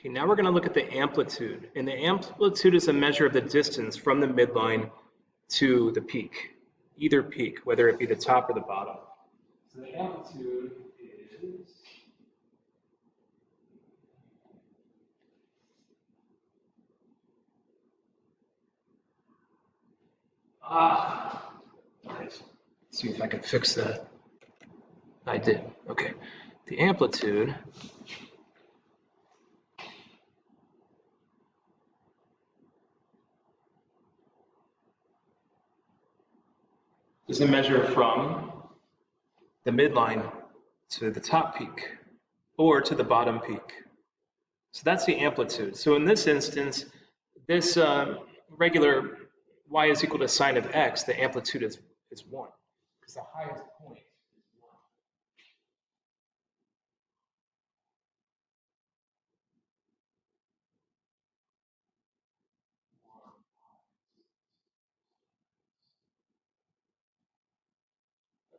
Okay, now we're going to look at the amplitude. And the amplitude is a measure of the distance from the midline to the peak, either peak, whether it be the top or the bottom. So the amplitude is let's see if I can fix that. I did. Okay. The amplitude is a measure from the midline to the top peak or to the bottom peak. So that's the amplitude. So in this instance, this regular y is equal to sine of x, the amplitude is 1, because the highest point is 1.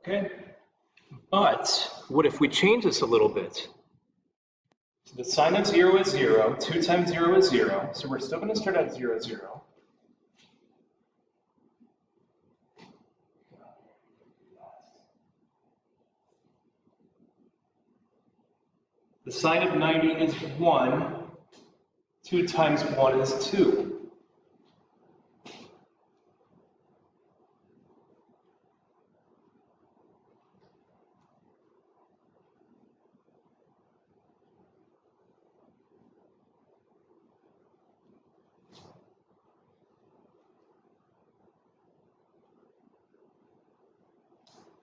Okay, but what if we change this a little bit? So the sine of 0 is 0, 2 times 0 is 0, so we're still going to start at 0, 0. The sine of 90 is 1, 2 times 1 is 2.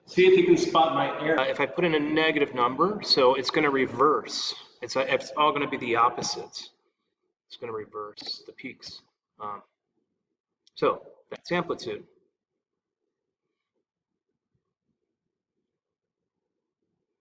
See if you can spot my error. If I put in a negative number, so it's going to reverse. It's all going to be the opposites. It's going to reverse the peaks. So that's amplitude.